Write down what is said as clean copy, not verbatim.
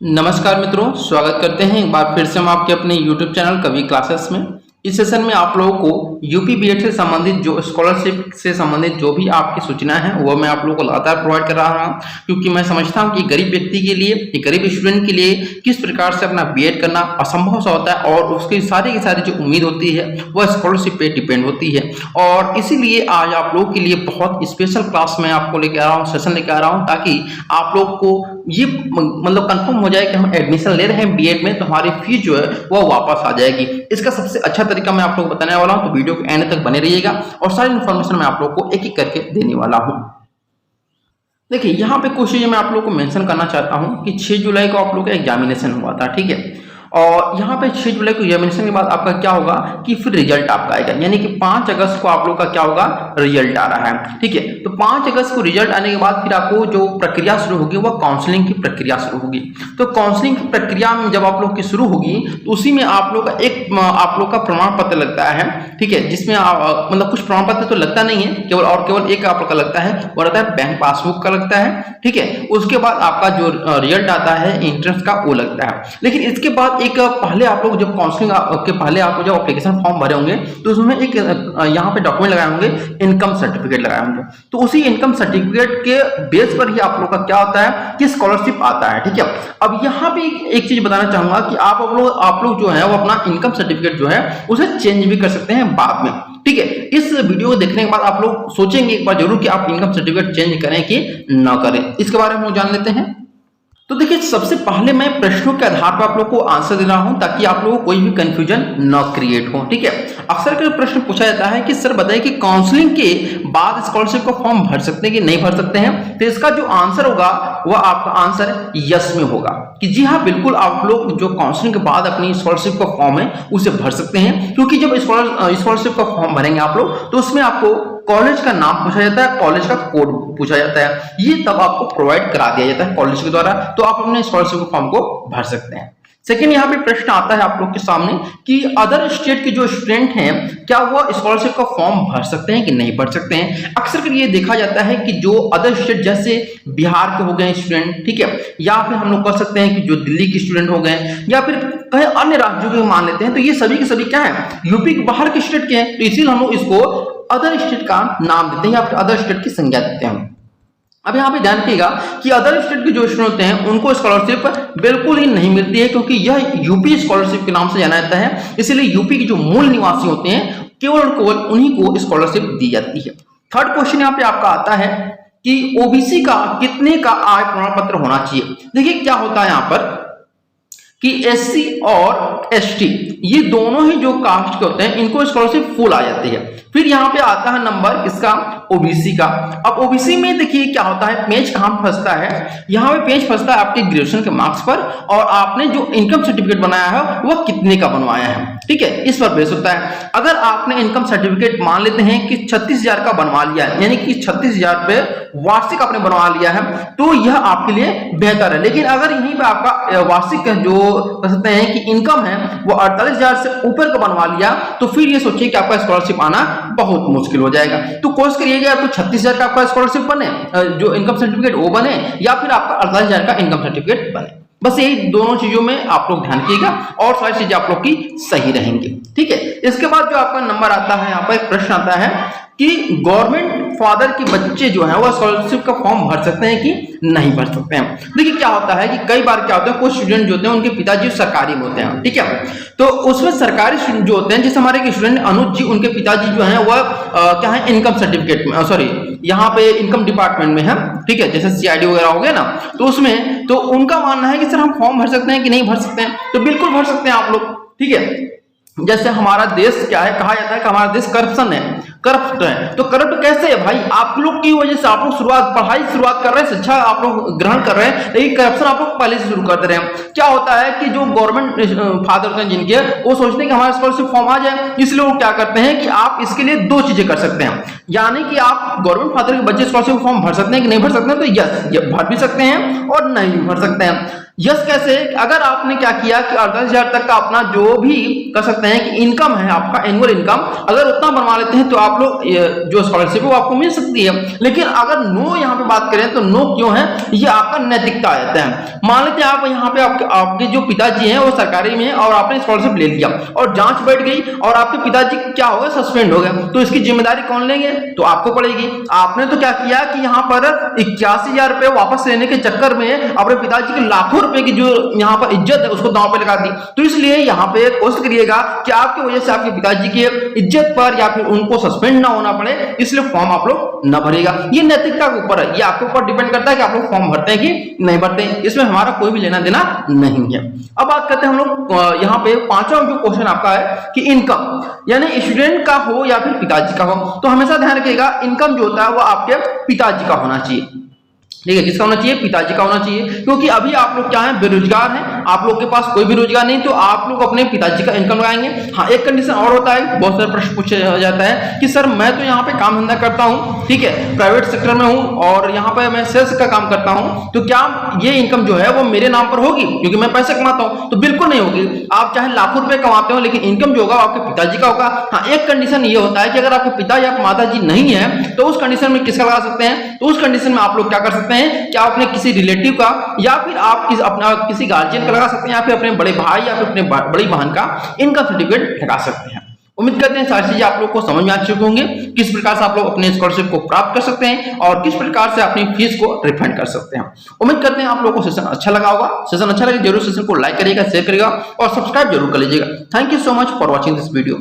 नमस्कार मित्रों, स्वागत करते हैं एक बार फिर से हम आपके अपने YouTube चैनल कवि क्लासेस में। इस सेशन में आप लोगों को यूपी बीएड से संबंधित जो स्कॉलरशिप से संबंधित जो भी आपकी सूचना है वो मैं आप लोगों को लगातार प्रोवाइड कर रहा हूं, क्योंकि मैं समझता हूं कि गरीब व्यक्ति के लिए, एक गरीब स्टूडेंट के लिए किस प्रकार से अपना बीएड करना असंभव सा होता है और उसकी सारी की सारी जो उम्मीद होती है वह स्कॉलरशिप पे डिपेंड होती है। और इसीलिए आज आप लोगों के लिए बहुत स्पेशल क्लास में आपको लेकर आ रहा हूँ, सेशन लेकर आ रहा हूँ, ताकि आप लोग को ये मतलब कंफर्म हो जाए कि हम एडमिशन ले रहे हैं बीएड में तो हमारी फीस जो है वो वापस आ जाएगी। इसका सबसे अच्छा तरीका मैं आप लोगों को बताने वाला हूं, तो वीडियो के एंड तक बने रहिएगा और सारी इन्फॉर्मेशन मैं आप लोगों को एक एक करके देने वाला हूं। देखिए, यहाँ पे कुछ चीजें मैं आप लोगों को मेंशन करना चाहता हूं कि 6 जुलाई को आप लोगों का एग्जामिनेशन हुआ था, ठीक है। और यहाँ पे 6 जुलाई को एग्जामिनेशन के बाद आपका क्या होगा कि फिर रिजल्ट आपका आएगा, यानी कि 5 अगस्त को आप लोग का क्या होगा, रिजल्ट आ रहा है, ठीक है। तो 5 अगस्त को रिजल्ट आने के बाद फिर आपको जो प्रक्रिया शुरू होगी वह काउंसलिंग की प्रक्रिया शुरू होगी। तो काउंसलिंग की प्रक्रिया में जब आप लोग की शुरू होगी तो उसी में आप लोग का आप लोग का प्रमाण पत्र लगता है, ठीक है, जिसमें मतलब कुछ प्रमाण पत्र तो लगता नहीं है, केवल एक आप लोग का लगता है, वो रहता है बैंक पासबुक का लगता है, ठीक है। उसके बाद आपका जो रिजल्ट आता है एंट्रेंस का वो लगता है। लेकिन इसके बाद एक पहले आप लोग जब काउंसलिंग के पहले आप जब एप्लीकेशन फॉर्म भरे होंगे तो उसमें एक यहाँ पे डॉक्यूमेंट लगाए होंगे, इनकम सर्टिफिकेट लगाए होंगे। तो उसी इनकम सर्टिफिकेट के बेस पर ही आप लोग का क्या होता है कि स्कॉलरशिप आता है, ठीक है। अब यहाँ पे एक चीज बताना चाहूंगा कि आप लोग जो है वो अपना इनकम सर्टिफिकेट जो है उसे चेंज भी कर सकते हैं बाद में, ठीक है। इस वीडियो को देखने के बाद आप लोग सोचेंगे एक बार जरूर कि आप इनकम सर्टिफिकेट चेंज करें कि ना करें। इसके बारे में हम जान लेते हैं। तो देखिए, सबसे पहले मैं प्रश्नों के आधार पर आप लोगों को आंसर दे रहा हूं ताकि आप लोगों को कोई भी कंफ्यूजन न क्रिएट हो, ठीक है। अक्सर का प्रश्न पूछा जाता है कि सर बताइए कि काउंसलिंग के बाद स्कॉलरशिप का फॉर्म भर सकते हैं कि नहीं भर सकते हैं। तो इसका जो आंसर होगा वह आपका आंसर यस में होगा कि जी हाँ, बिल्कुल आप लोग जो काउंसलिंग के बाद अपनी स्कॉलरशिप का फॉर्म है उसे भर सकते हैं। क्योंकि जब स्कॉलरशिप का फॉर्म भरेंगे आप लोग तो उसमें आपको कॉलेज का नाम पूछा जाता है, कॉलेज का कोड पूछा जाता है, ये तब आपको प्रोवाइड करा दिया जाता है कॉलेज के द्वारा, तो आप अपने स्कॉलरशिप फॉर्म को भर सकते हैं। सेकेंड, यहाँ पे प्रश्न आता है आप लोग के सामने कि अदर स्टेट के जो स्टूडेंट हैं क्या वो स्कॉलरशिप का फॉर्म भर सकते हैं कि नहीं भर सकते हैं। अक्सर कर ये देखा जाता है कि जो अदर स्टेट जैसे बिहार के हो गए स्टूडेंट, ठीक है, या फिर हम लोग कह सकते हैं कि जो दिल्ली के स्टूडेंट हो गए या फिर कहीं अन्य राज्यों के मान लेते हैं, तो ये सभी के सभी क्या है, यूपी के बाहर के स्टेट के हैं, तो इसीलिए हम लोग इसको अदर स्टेट का नाम देते हैं या फिर अदर स्टेट की संज्ञा देते हैं। अब यहाँ पे ध्यान रखिएगा कि अदर स्टेट के जो स्टूडेंट होते हैं उनको स्कॉलरशिप बिल्कुल ही नहीं मिलती है, क्योंकि यह यूपी स्कॉलरशिप के नाम से जाना जाता है। इसीलिए यूपी के जो मूल निवासी होते हैं केवल उन्हीं को स्कॉलरशिप दी जाती है। थर्ड क्वेश्चन यहाँ पे आपका आता है कि ओबीसी का कितने का आय प्रमाण पत्र होना चाहिए। देखिए क्या होता है यहाँ पर कि एससी और एसटी ये दोनों ही जो कास्ट के होते हैं इनको स्कॉलरशिप फुल आ जाती है। फिर यहाँ पे आता है नंबर किसका, ओबीसी का। अब ओबीसी में देखिए क्या होता है, पेज कहां फंसता है, यहाँ पे पेज फंसता है आपके ग्रेजुएशन के मार्क्स पर और आपने जो इनकम सर्टिफिकेट बनाया है वह कितने का बनवाया है, ठीक है, इस पर बेस होता है। अगर आपने इनकम सर्टिफिकेट मान लेते हैं कि 36,000 का बनवा लिया है, यानी कि 36,000 रुपए वार्षिक आपने बनवा लिया है, तो यह आपके लिए बेहतर है। लेकिन अगर यहीं पे आपका वार्षिक जो कह सकते हैं कि इनकम है वो 48,000 से ऊपर का बनवा लिया, तो फिर ये सोचिए कि आपका स्कॉलरशिप आना बहुत मुश्किल हो जाएगा। तो कोशिश करिएगा तो 36,000 का आपका स्कॉलरशिप बने, जो इनकम सर्टिफिकेट वो बने, या फिर आपका 48,000 का इनकम सर्टिफिकेट बने। बस यही दोनों चीजों में आप लोग ध्यान रखिएगा और सारी चीजें आप लोग की सही रहेंगी, ठीक है। इसके बाद जो आपका नंबर आता है, यहाँ पर एक प्रश्न आता है कि गवर्नमेंट फादर के बच्चे जो है वह स्कॉलरशिप का फॉर्म भर सकते हैं कि नहीं भर सकते हैं। देखिए क्या होता है कि कई बार क्या होता है, कुछ स्टूडेंट जो होते हैं उनके पिताजी सरकारी में होते हैं, ठीक है, तो उसमें सरकारी स्टूडेंट जो होते हैं, जैसे हमारे स्टूडेंट अनुज जी, उनके पिताजी जो हैं वह क्या है, इनकम सर्टिफिकेट में सॉरी यहाँ पे इनकम डिपार्टमेंट में है, ठीक है, जैसे सीआईडी वगैरह हो गया ना, तो उसमें तो उनका मानना है कि सर हम फॉर्म भर सकते हैं कि नहीं भर सकते हैं। तो बिल्कुल भर सकते हैं आप लोग, ठीक है। जैसे हमारा देश क्या है, कहा जाता है कि हमारा देश करप्शन है, करप्ट है। तो करप्ट कैसे है भाई, आप लोग की वजह से आप लोग पढ़ाई शुरुआत कर रहे हैं, शिक्षा आप लोग ग्रहण कर रहे हैं, लेकिन करप्शन आप लोग पहले से शुरू कर दे रहे हैं। क्या होता है कि जो गवर्नमेंट फादर होते हैं जिनके, वो सोचते हैं कि हमारा स्कॉलरशिप फॉर्म आ जाए, इसलिए वो क्या करते हैं कि आप इसके लिए दो चीजें कर सकते हैं, यानी कि आप गवर्नमेंट फादर के बच्चे स्कॉलरशिप फॉर्म भर सकते हैं कि नहीं भर सकते हैं। तो यस, ये भर भी सकते हैं और नहीं भी भर सकते हैं। यस कैसे, अगर आपने क्या किया कि 48,000 तक का अपना जो भी कर सकते हैं कि इनकम है आपका एनुअल इनकम, अगर उतना बनवा लेते हैं तो आप लोग जो स्कॉलरशिप है वो आपको मिल सकती है। लेकिन अगर नो यहाँ पे बात करें तो नो क्यों है, ये आपका नैतिकता आ जाता है। मान लेते हैं आप यहाँ पे आपके जो पिताजी हैं वो सरकारी में है और आपने स्कॉलरशिप ले लिया और जांच बैठ गई और आपके पिताजी क्या हो गया, सस्पेंड हो गए, तो इसकी जिम्मेदारी कौन लेंगे, तो आपको पड़ेगी। आपने तो क्या किया कि यहाँ पर 81,000 रुपए वापस लेने के चक्कर में अपने पिताजी के लाखों रुपए की जो यहाँ पर इज्जत है उसको दांव पे लगा दी। तो इसलिए यहाँ पे कोशिश करिएगा कि आपकी वजह से आपके पिताजी की इज्जत पर या फिर उनको सस्पेंड ना होना पड़े, इसलिए फॉर्म आप लोग न भरेगा। ये नैतिकता के ऊपर है, ये आपके ऊपर डिपेंड करता है कि आप लोग फॉर्म भरते हैं कि नहीं भरते हैं, इसमें हमारा कोई भी लेना देना नहीं है। अब बात करते हैं हम लोग यहाँ पे पांचवा जो क्वेश्चन आपका है कि इनकम, यानी स्टूडेंट का हो या फिर पिताजी का हो, तो हमेशा ध्यान रखिएगा इनकम जो होता है वो आपके पिताजी का होना चाहिए। ठीक है, किसका होना चाहिए, पिताजी का होना चाहिए, क्योंकि अभी आप लोग क्या है, बेरोजगार हैं, आप लोग के पास कोई भी रोजगार नहीं, तो आप लोग अपने पिताजी का इनकम लगाएंगे। हाँ, एक कंडीशन और होता है, बहुत सारे प्रश्न पूछे जाता है कि सर मैं तो यहाँ पे काम धंधा करता हूँ, ठीक है, प्राइवेट सेक्टर में हूँ और यहाँ पे मैं सेल्स का काम करता हूँ, तो क्या ये इनकम जो है वो मेरे नाम पर होगी क्योंकि मैं पैसे कमाता हूँ? तो बिल्कुल नहीं होगी। आप चाहे लाखों रुपए कमाते हो लेकिन इनकम जो होगा आपके पिताजी का होगा। हाँ, एक कंडीशन ये होता है कि अगर आपके पिता या माता जी नहीं है तो उस कंडीशन में किसका लगा सकते हैं, तो उस कंडीशन में आप लोग क्या कर सकते हैं कि आप अपने किसी रिलेटिव का या फिर आप अपना किसी गार्जियन का लगा सकते हैं, या फिर अपने बड़े भाई या फिर अपने बड़ी बहन का इनकम सर्टिफिकेट लगा सकते हैं। उम्मीद करते हैं सारी चीजें आप लोग को समझ में आ चुकी होंगे, किस प्रकार से आप लोग अपने स्कॉलरशिप को प्राप्त कर सकते हैं और किस प्रकार से अपनी फीस को रिफंड कर सकते हैं। उम्मीद करते हैं आप लोगों को सेशन अच्छा लगा होगा। सेशन अच्छा लगे जरूर सेशन को लाइक करिएगा, शेयर करिएगा और सब्सक्राइब जरूर कर लीजिएगा। Thank you so much for watching this video.